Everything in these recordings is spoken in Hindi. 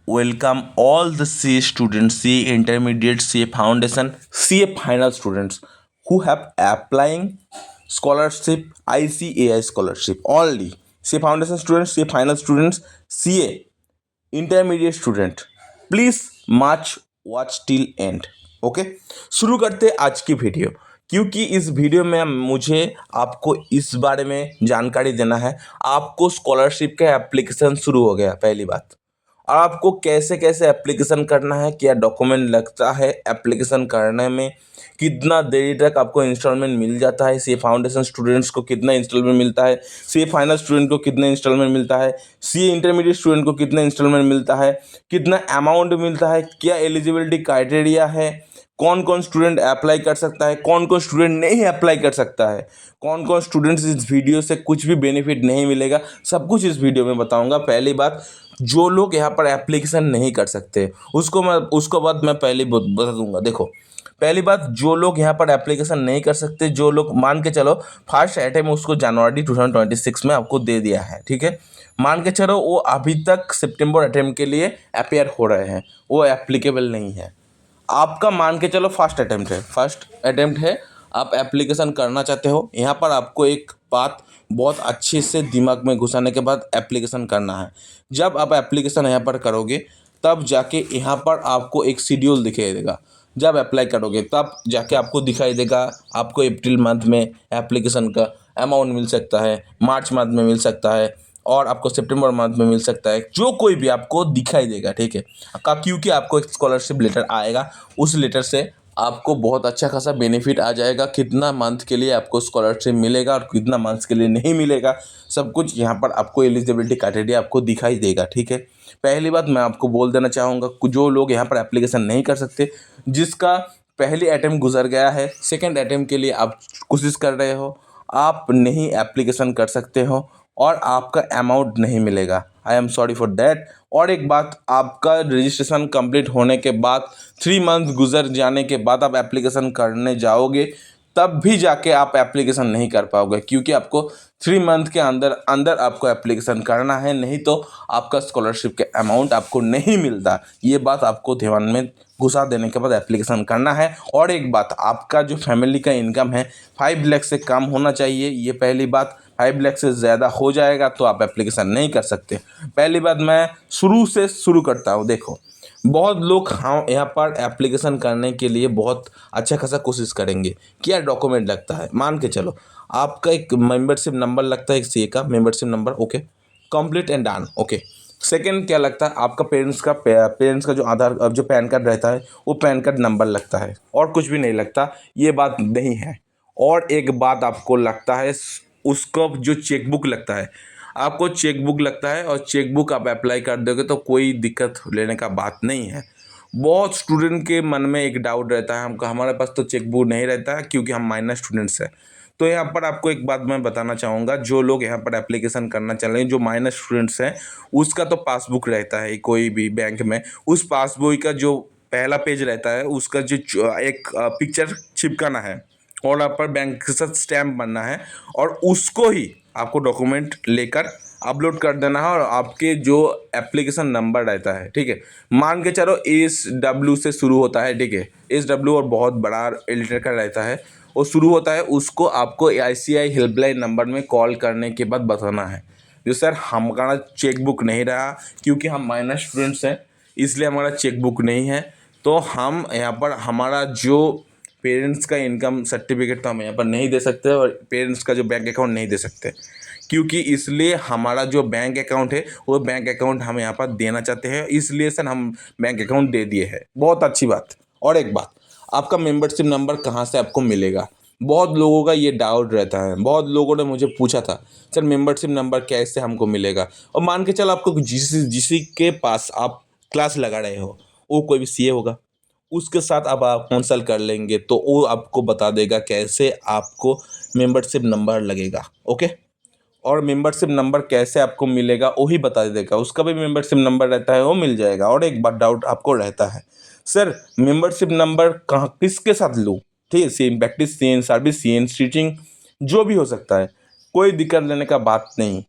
welcome all the CA students, CA intermediate, CA foundation, CA final students who have applying scholarship, ICAI scholarship only. CA foundation students, CA final students, CA intermediate student, please much watch till and. Okay, शुरू करते आज की वीडियो। क्योंकि इस वीडियो में मुझे आपको इस बारे में जानकारी देना है, आपको स्कॉलरशिप का एप्लीकेशन शुरू हो गया पहली बात, और आपको कैसे कैसे एप्लीकेशन करना है, क्या डॉक्यूमेंट लगता है एप्लीकेशन करने में, कितना देरी तक आपको इंस्टॉलमेंट मिल जाता है, सी फाउंडेशन स्टूडेंट्स को कितना इंस्टॉलमेंट मिलता है, सी फाइनल स्टूडेंट को कितना इंस्टॉलमेंट मिलता है, सी इंटरमीडिएट स्टूडेंट को कितना इंस्टॉलमेंट मिलता है, कितना अमाउंट मिलता है, क्या एलिजिबिलिटी क्राइटेरिया है, कौन कौन स्टूडेंट अप्लाई कर सकता है, कौन कौन स्टूडेंट नहीं अप्लाई कर सकता है, कौन कौन स्टूडेंट्स इस वीडियो से कुछ भी बेनिफिट नहीं मिलेगा, सब कुछ इस वीडियो में बताऊंगा। पहली बात, जो लोग यहाँ पर एप्लीकेशन नहीं कर सकते उसको बाद मैं पहले बता दूंगा। देखो, पहली बात, जो लोग यहाँ पर एप्लीकेशन नहीं कर सकते, जो लोग मान के चलो फर्स्ट अटेम्प्ट उसको जनवरी 2026 में आपको दे दिया है, ठीक है, मान के चलो वो अभी तक सितंबर अटेम्प्ट के लिए अपेयर हो रहे हैं, वो एप्लीकेबल नहीं है। आपका मान के चलो फर्स्ट अटेम्प्ट है, आप एप्लीकेशन करना चाहते हो, यहाँ पर आपको एक बात बहुत अच्छे से दिमाग में घुसाने के बाद एप्लीकेशन करना है। जब आप एप्लीकेशन यहाँ पर करोगे तब जाके यहाँ पर आपको एक शेड्यूल दिखाई देगा। जब अप्लाई करोगे तब जाके आपको दिखाई देगा आपको अप्रैल मंथ में एप्लीकेशन का अमाउंट मिल सकता है, मार्च मंथ में मिल सकता है, और आपको सितंबर मंथ में मिल सकता है, जो कोई भी आपको दिखाई देगा, ठीक है। क्योंकि आपको एक स्कॉलरशिप लेटर आएगा, उस लेटर से आपको बहुत अच्छा खासा बेनिफिट आ जाएगा, कितना मंथ के लिए आपको स्कॉलरशिप मिलेगा और कितना मंथ के लिए नहीं मिलेगा, सब कुछ यहाँ पर आपको एलिजिबिलिटी क्राइटेरिया आपको दिखाई देगा, ठीक है। पहली बात मैं आपको बोल देना चाहूँगा, जो लोग यहाँ पर एप्लीकेशन नहीं कर सकते, जिसका पहली अटेम्प्ट गुजर गया है, सेकेंड अटेम्प्ट के लिए आप कोशिश कर रहे हो, आप नहीं एप्लीकेशन कर सकते हो और आपका अमाउंट नहीं मिलेगा। I am sorry for that. और एक बात, आपका रजिस्ट्रेशन कंप्लीट होने के बाद 3 मंथ गुजर जाने के बाद आप एप्लीकेशन करने जाओगे, तब भी जाके आप एप्लीकेशन नहीं कर पाओगे, क्योंकि आपको 3 मंथ के अंदर अंदर आपको एप्लीकेशन करना है, नहीं तो आपका स्कॉलरशिप के अमाउंट आपको नहीं मिलता। ये बात आपको ध्यान में घुसा देने के बाद एप्लीकेशन करना है। और एक बात, आपका जो फैमिली का इनकम है 5 लाख से कम होना चाहिए, ये पहली बात। 5 लाख से ज़्यादा हो जाएगा तो आप एप्लीकेशन नहीं कर सकते। पहली बात, मैं शुरू करता हूँ। देखो, बहुत लोग हाँ यहाँ पर एप्लीकेशन करने के लिए बहुत अच्छा खासा कोशिश करेंगे। क्या डॉक्यूमेंट लगता है, मान के चलो आपका एक मेंबरशिप नंबर लगता है, एक सीए का membership number, okay, complete and done, okay. Second क्या लगता है, आपका पेरेंट्स का जो आधार, जो पैन कार्ड रहता है, वो पैन कार्ड नंबर लगता है, और कुछ भी नहीं लगता, ये बात नहीं है। और एक बात आपको लगता है, उसका जो चेकबुक लगता है, आपको चेकबुक लगता है, और चेकबुक आप अप्लाई कर दोगे तो कोई दिक्कत लेने का बात नहीं है। बहुत स्टूडेंट के मन में एक डाउट रहता है, हमको हमारे पास तो चेकबुक नहीं रहता है क्योंकि हम माइनर स्टूडेंट्स हैं। तो यहाँ पर आपको एक बात मैं बताना चाहूँगा, जो लोग यहाँ पर एप्लीकेशन करना चाह रहे हैं, जो माइनर स्टूडेंट्स हैं, उसका तो पासबुक रहता है कोई भी बैंक में, उस पासबुक का जो पहला पेज रहता है, उसका जो एक पिक्चर चिपकाना है और आप पर बैंक के साथ स्टैम्प बनना है, और उसको ही आपको डॉक्यूमेंट लेकर अपलोड कर देना है। और आपके जो एप्लीकेशन नंबर रहता है, ठीक है, मान के चलो SW से शुरू होता है, ठीक है, SW और बहुत बड़ा लेटर का रहता है, वो शुरू होता है, उसको आपको ICAI हेल्पलाइन नंबर में कॉल करने के बाद बताना है, जो सर हमारा चेकबुक नहीं रहा, क्योंकि हम माइनर स्टूडेंट्स हैं इसलिए हमारा चेकबुक नहीं है, तो हम यहाँ पर हमारा जो पेरेंट्स का इनकम सर्टिफिकेट तो हम यहाँ पर नहीं दे सकते, और पेरेंट्स का जो बैंक अकाउंट नहीं दे सकते, क्योंकि इसलिए हमारा जो बैंक अकाउंट है वो बैंक अकाउंट हम यहाँ पर देना चाहते हैं, इसलिए सर हम बैंक अकाउंट दे दिए हैं। बहुत अच्छी बात। और एक बात, आपका मेंबरशिप नंबर कहाँ से आपको मिलेगा, बहुत लोगों का ये डाउट रहता है। बहुत लोगों ने मुझे पूछा था, सर मेंबरशिप नंबर कैसे हमको मिलेगा। और मान के चलो आपको जिसी के पास आप क्लास लगा रहे हो, वो कोई भी सीए होगा, उसके साथ आप कंसल्ट कर लेंगे तो वो आपको बता देगा कैसे आपको मेंबरशिप नंबर लगेगा, ओके। और मेंबरशिप नंबर कैसे आपको मिलेगा वो ही बता देगा, उसका भी मेंबरशिप नंबर रहता है, वो मिल जाएगा। और एक बात डाउट आपको रहता है, सर मेंबरशिप नंबर कहाँ किसके साथ लूँ, ठीक है, CN practice, CN service, CN teaching, जो भी हो सकता है, कोई दिक्कत लेने का बात नहीं।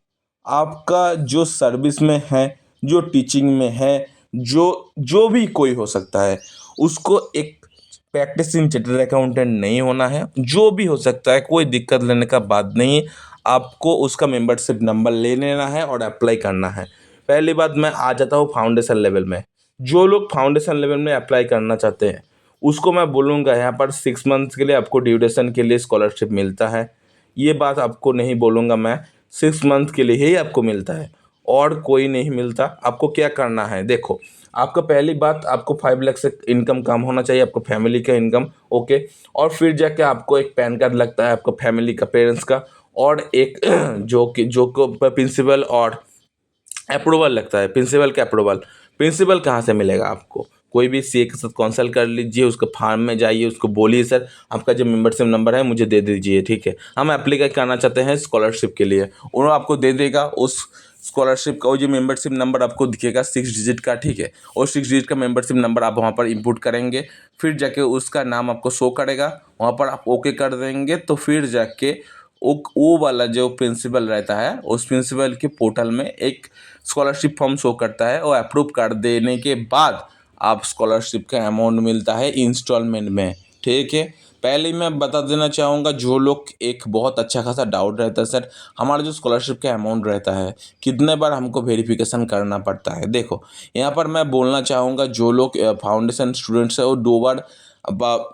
आपका जो सर्विस में है, जो टीचिंग में है, जो जो भी कोई हो सकता है, उसको एक प्रैक्टिसिंग चार्टर्ड अकाउंटेंट नहीं होना है, जो भी हो सकता है, कोई दिक्कत लेने का बात नहीं है। आपको उसका मेंबरशिप नंबर ले लेना है और अप्लाई करना है। पहली बात मैं आ जाता हूँ फाउंडेशन लेवल में। जो लोग फाउंडेशन लेवल में अप्लाई करना चाहते हैं, उसको मैं बोलूँगा यहाँ पर 6 मंथ्स के लिए आपको ड्यूरेशन के लिए स्कॉलरशिप मिलता है। ये बात आपको नहीं बोलूँगा मैं, 6 मंथ के लिए ही आपको मिलता है और कोई नहीं मिलता। आपको क्या करना है, देखो, आपका पहली बात, आपको 5 लाख से इनकम कम होना चाहिए, आपको फैमिली का इनकम, ओके। और फिर जाके आपको एक पैन कार्ड लगता है आपको फैमिली का, पेरेंट्स का, और एक जो को प्रिंसिपल और अप्रूवल लगता है, प्रिंसिपल का अप्रूवल। प्रिंसिपल कहाँ से मिलेगा आपको, कोई भी सीए के साथ कंसल्ट कर लीजिए, उसके फार्म में जाइए, उसको बोलिए सर आपका जो मेंबरशिप नंबर है मुझे दे दीजिए, ठीक है, हम एप्लीकेट करना चाहते हैं स्कॉलरशिप के लिए। उन्होंने आपको दे देगा उस स्कॉलरशिप का, वो जो मेंबरशिप नंबर आपको दिखेगा 6 डिजिट का, ठीक है, और 6 डिजिट का मेंबरशिप नंबर आप वहाँ पर इनपुट करेंगे। फिर जाके उसका नाम आपको शो करेगा, वहाँ पर आप ओके कर देंगे, तो फिर जाके वो वाला जो प्रिंसिपल रहता है, उस प्रिंसिपल के पोर्टल में एक स्कॉलरशिप फॉर्म शो करता है, और अप्रूव कर देने के बाद आप स्कॉलरशिप का अमाउंट मिलता है इंस्टॉलमेंट में, ठीक है। पहले ही मैं बता देना चाहूँगा, जो लोग एक बहुत अच्छा खासा डाउट रहता है, सर हमारा जो स्कॉलरशिप का अमाउंट रहता है कितने बार हमको वेरिफिकेशन करना पड़ता है। देखो, यहाँ पर मैं बोलना चाहूँगा, जो लोग फाउंडेशन स्टूडेंट्स है वो 2 बार,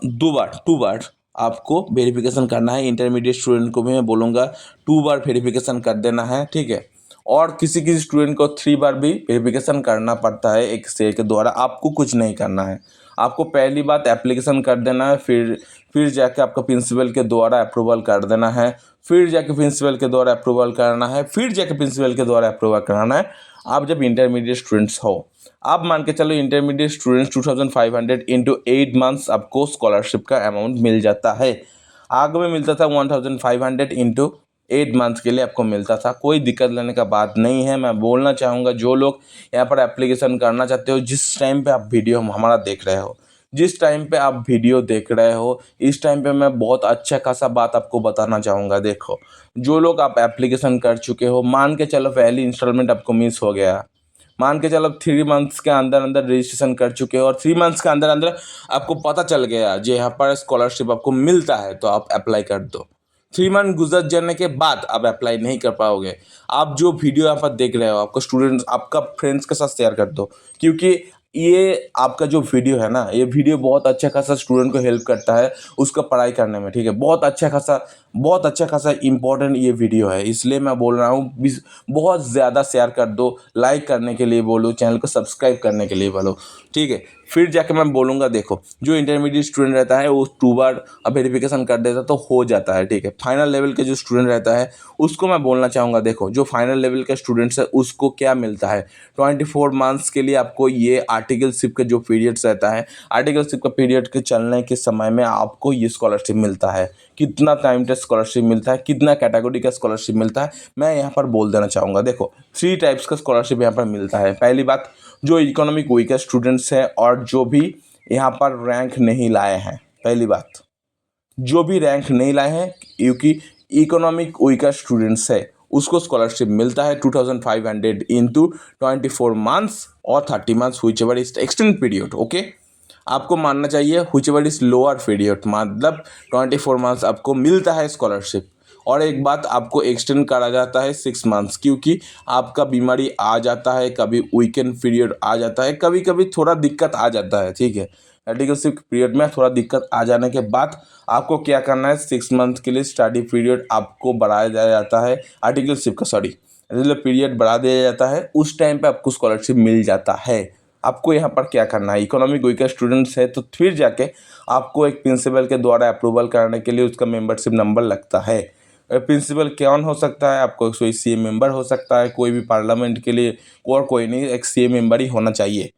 2 बार आपको वेरिफिकेशन करना है। इंटरमीडिएट स्टूडेंट को भी मैं बोलूँगा 2 बार वेरिफिकेशन कर देना है, ठीक है। और किसी किसी स्टूडेंट को 3 बार भी वेरिफिकेशन करना पड़ता है एक से के द्वारा। आपको कुछ नहीं करना है, आपको पहली बात एप्लीकेशन कर देना है, फिर जाके आपका प्रिंसिपल के द्वारा अप्रूवल कर देना है, फिर जाके प्रिंसिपल के द्वारा अप्रूवल कराना है, फिर जाके प्रिंसिपल के द्वारा अप्रूवल कराना है। आप जब इंटरमीडिएट स्टूडेंट्स हो, आप मान के चलो इंटरमीडिएट स्टूडेंट्स 2500 इंटू 8 मंथ्स आपको स्कॉलरशिप का अमाउंट मिल जाता है। आगे में मिलता था 1500 इंटू 8 मंथ्स के लिए आपको मिलता था। कोई दिक्कत लेने का बात नहीं है। मैं बोलना चाहूँगा, जो लोग यहाँ पर एप्लीकेशन करना चाहते हो, जिस टाइम पे आप वीडियो हमारा देख रहे हो, जिस टाइम पे आप वीडियो देख रहे हो, इस टाइम पे मैं बहुत अच्छा खासा बात आपको बताना चाहूँगा। देखो, जो लोग आप एप्लीकेशन कर चुके हो, मान के चलो पहली इंस्टॉलमेंट आपको मिस हो गया, मान के चलो 3 मंथ्स के अंदर अंदर रजिस्ट्रेशन कर चुके हो और 3 मंथ्स के अंदर अंदर आपको पता चल गया जो यहाँ पर स्कॉलरशिप आपको मिलता है, तो आप अप्लाई कर दो। 3 मंथ गुजर जाने के बाद आप अप्लाई नहीं कर पाओगे। आप जो वीडियो यहाँ पर देख रहे हो, आपका स्टूडेंट्स, आपका फ्रेंड्स के साथ शेयर कर दो, क्योंकि ये आपका जो वीडियो है ना, ये वीडियो बहुत अच्छा खासा स्टूडेंट को हेल्प करता है उसका पढ़ाई करने में, ठीक है। बहुत अच्छा खासा इंपॉर्टेंट ये वीडियो है, इसलिए मैं बोल रहा हूँ बहुत ज़्यादा शेयर कर दो, लाइक करने के लिए बोलो, चैनल को सब्सक्राइब करने के लिए बोलो, ठीक है। फिर जाके मैं बोलूँगा, देखो, जो इंटरमीडिएट स्टूडेंट रहता है वो 2 बार वेरिफिकेशन कर देता तो हो जाता है, ठीक है। फाइनल लेवल के जो स्टूडेंट रहता है उसको मैं बोलना चाहूँगा, देखो, जो फाइनल लेवल के स्टूडेंट्स है उसको क्या मिलता है, 24 मंथ्स के लिए आपको ये आर्टिकलशिप का जो पीरियड्स रहता है, आर्टिकलशिप का पीरियड के चलने के समय में आपको ये स्कॉलरशिप मिलता है। कितना टाइम टेस्ट स्कॉलरशिप मिलता है, कितना कैटेगरी का स्कॉलरशिप मिलता है, मैं यहाँ पर बोल देना चाहूँगा। देखो, 3 टाइप्स का स्कॉलरशिप यहाँ पर मिलता है। पहली बात, जो इकोनॉमिक वीकर स्टूडेंट्स हैं और जो भी यहाँ पर रैंक नहीं लाए हैं, पहली बात, जो भी रैंक नहीं लाए हैं, क्योंकि इकोनॉमिक वीकर स्टूडेंट्स है, उसको स्कॉलरशिप मिलता है 2500 इंटू 24 मंथ्स और 30 months, which ever is extend period, okay. आपको मानना चाहिए which ever is lower period, मतलब 24 मंथ्स आपको मिलता है स्कॉलरशिप। और एक बात, आपको एक्सटेंड करा जाता है 6 मंथ्स, क्योंकि आपका बीमारी आ जाता है, कभी वीकेंड पीरियड आ जाता है, कभी कभी थोड़ा दिक्कत आ जाता है, ठीक है। मेडिकल पीरियड में थोड़ा दिक्कत आ जाने के बाद आपको क्या करना है, 6 मंथ के लिए स्टडी पीरियड आपको बढ़ाया जाता है, आर्टिकलशिप का, सॉरी, पीरियड बढ़ा दिया जाता है, उस टाइम पे आपको स्कॉलरशिप मिल जाता है। आपको यहाँ पर क्या करना है, इकोनॉमिक वीकर स्टूडेंट्स है तो फिर जाके आपको एक प्रिंसिपल के द्वारा अप्रूवल कराने के लिए उसका मेंबरशिप नंबर लगता है। प्रिंसिपल कौन हो सकता है, आपको कोई सीए मेंबर हो सकता है, कोई भी पार्लियामेंट के लिए, और कोई नहीं, एक सीए मेंबर ही होना चाहिए।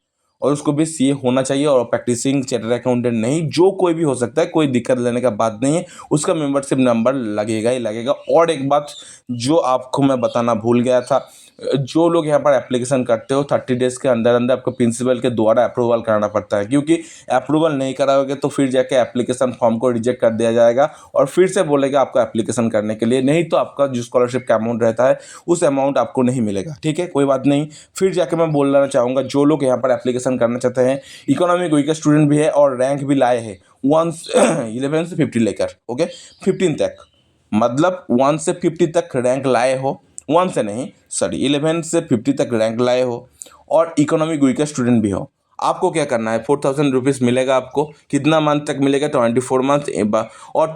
और उसको भी सीए होना चाहिए और प्रैक्टिसिंग चार्टर्ड अकाउंटेंट नहीं, जो कोई भी हो सकता है, कोई दिक्कत लेने का बात नहीं है, उसका मेंबरशिप नंबर लगेगा ही लगेगा। और एक बात जो आपको मैं बताना भूल गया था, जो लोग यहाँ पर एप्लीकेशन करते हो 30 डेज़ के अंदर अंदर आपको प्रिंसिपल के द्वारा अप्रूवल कराना पड़ता है, क्योंकि अप्रूवल नहीं कराओगे तो फिर जाके एप्लीकेशन फॉर्म को रिजेक्ट कर दिया जाएगा और फिर से बोलेगा आपको एप्लीकेशन करने के लिए, नहीं तो आपका जो स्कॉलरशिप का अमाउंट रहता है उस अमाउंट आपको नहीं मिलेगा। ठीक है, कोई बात नहीं। फिर जाके मैं बोलना चाहूँगा, जो लोग यहाँ पर एप्लीकेशन करना चाहते हैं, इकोनॉमिक वीकर स्टूडेंट भी है और रैंक भी लाए हैं 11 से 50 लेकर, ओके 15 तक, मतलब 1 से 50 तक रैंक लाए हो, 1 से नहीं सॉरी 11 से 50 तक रैंक लाए हो और इकोनॉमिक वीकर स्टूडेंट भी हो, आपको क्या करना है, 4000 रुपीज़ मिलेगा आपको। कितना मंथ तक मिलेगा, 24 मंथ और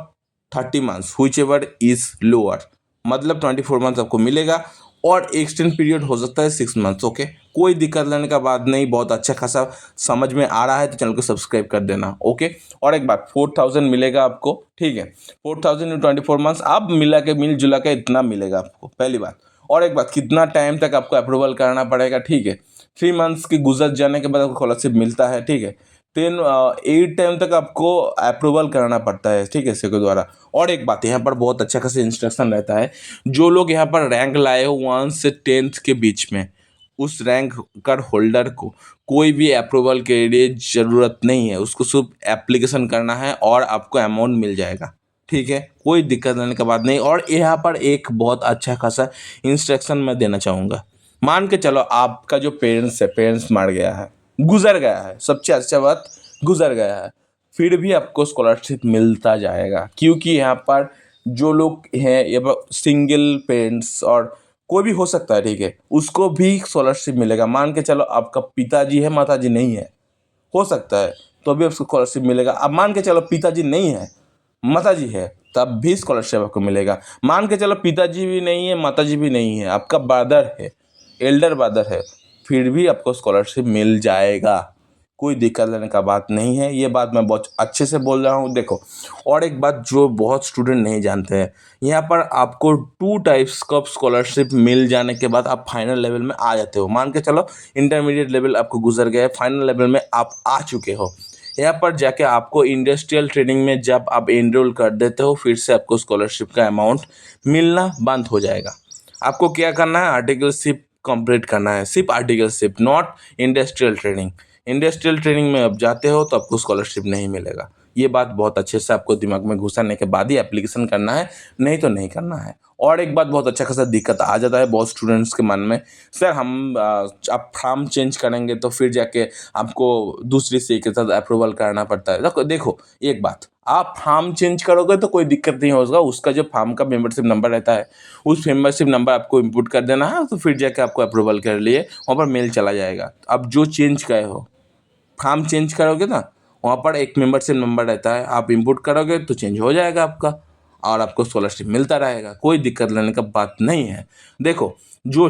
30 months which ever is lower, मतलब 24 मंथ आपको मिलेगा और एक्सटेंड पीरियड हो सकता है 6 मंथ्स। ओके, कोई दिक्कत लेने का बात नहीं, बहुत अच्छा खासा समझ में आ रहा है तो चैनल को सब्सक्राइब कर देना। ओके, और एक बात 4000 मिलेगा आपको, ठीक है, 4000 इन 24 मंथ्स आप मिल जुला के इतना मिलेगा आपको, पहली बात। और एक बात, कितना टाइम तक आपको अप्रूवल कराना पड़ेगा, ठीक है, 3 मंथ्स की गुजर जाने के बाद आपको स्कॉलरशिप मिलता है, ठीक है, 8 टाइम तक आपको अप्रूवल कराना पड़ता है, ठीक है, इसके द्वारा। और एक बात, यहाँ पर बहुत अच्छा खासा इंस्ट्रक्शन रहता है, जो लोग यहाँ पर रैंक लाए हो 1 से 10th के बीच में, उस रैंक कर होल्डर को कोई भी अप्रूवल के लिए ज़रूरत नहीं है, उसको सिर्फ एप्लीकेशन करना है और आपको अमाउंट मिल जाएगा। ठीक है, कोई दिक्कत लेने की बात नहीं। और यहाँ पर एक बहुत अच्छा खासा इंस्ट्रक्शन मैं देना चाहूँगा, मान के चलो आपका जो पेरेंट्स है, पेरेंट्स मर गया है, गुजर गया है, सबसे अच्छा बात गुजर गया है, फिर भी आपको स्कॉलरशिप मिलता जाएगा, क्योंकि यहाँ पर जो लोग हैं ये सिंगल पेरेंट्स और कोई भी हो सकता है, ठीक है, उसको भी स्कॉलरशिप मिलेगा। मान के चलो आपका पिताजी है, माताजी नहीं है, हो सकता है तो भी आपको स्कॉलरशिप मिलेगा। अब मान के चलो पिताजी नहीं है, माताजी है, तब भी स्कॉलरशिप आपको मिलेगा। मान के चलो पिताजी भी नहीं है, माताजी भी नहीं है, आपका ब्रदर है, एल्डर ब्रदर है, फिर भी आपको स्कॉलरशिप मिल जाएगा, कोई दिक्कत लेने का बात नहीं है। ये बात मैं बहुत अच्छे से बोल रहा हूँ। देखो, और एक बात जो बहुत स्टूडेंट नहीं जानते हैं, यहाँ पर आपको 2 टाइप्स का स्कॉलरशिप मिल जाने के बाद आप फाइनल लेवल में आ जाते हो। मान के चलो इंटरमीडिएट लेवल आपको गुजर गया है, फाइनल लेवल में आप आ चुके हो, यहाँ पर जाके आपको इंडस्ट्रियल ट्रेनिंग में जब आप एनरोल कर देते हो, फिर से आपको स्कॉलरशिप का अमाउंट मिलना बंद हो जाएगा। आपको क्या करना है, आर्टिकलशिप कंप्लीट करना है, सिर्फ articleship, not industrial training. Industrial training में आप जाते हो तो आपको स्कॉलरशिप नहीं मिलेगा। ये बात बहुत अच्छे से आपको दिमाग में घुसाने के बाद ही एप्लीकेशन करना है, नहीं तो नहीं करना है। और एक बात, बहुत अच्छा खासा दिक्कत आ जाता है बहुत स्टूडेंट्स के मन में, सर हम आप फॉर्म चेंज करेंगे तो फिर जाके आपको दूसरी सी के साथ अप्रूवल कराना पड़ता है। देखो एक बात, आप फॉर्म चेंज करोगे तो कोई दिक्कत नहीं होगा, उसका जो फॉर्म का मेंबरशिप नंबर रहता है, उस मेंबरशिप नंबर आपको इनपुट कर देना है, तो फिर जाके आपको अप्रूवल के लिए वहाँ पर मेल चला जाएगा। अब जो चेंज गए हो, फॉर्म चेंज करोगे ना, वहाँ पर एक मेंबरशिप नंबर रहता है, आप इंपुट करोगे तो चेंज हो जाएगा आपका और आपको स्कॉलरशिप मिलता रहेगा, कोई दिक्कत लेने का बात नहीं है। देखो, जो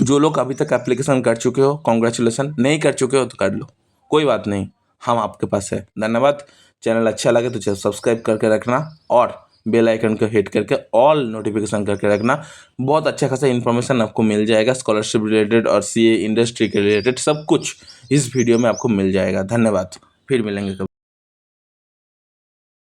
जो लोग अभी तक एप्लीकेशन कर चुके हो, कॉन्ग्रेचुलेसन, नहीं कर चुके हो तो कर लो, कोई बात नहीं, हम आपके पास है। धन्यवाद। चैनल अच्छा लगे तो चैनल सब्सक्राइब करके रखना और बेल आइकन को हिट करके ऑल नोटिफिकेशन करके रखना। बहुत अच्छा खासा इन्फॉर्मेशन आपको मिल जाएगा, स्कॉलरशिप रिलेटेड और सीए इंडस्ट्री के रिलेटेड सब कुछ इस वीडियो में आपको मिल जाएगा। धन्यवाद, फिर मिलेंगे कभी।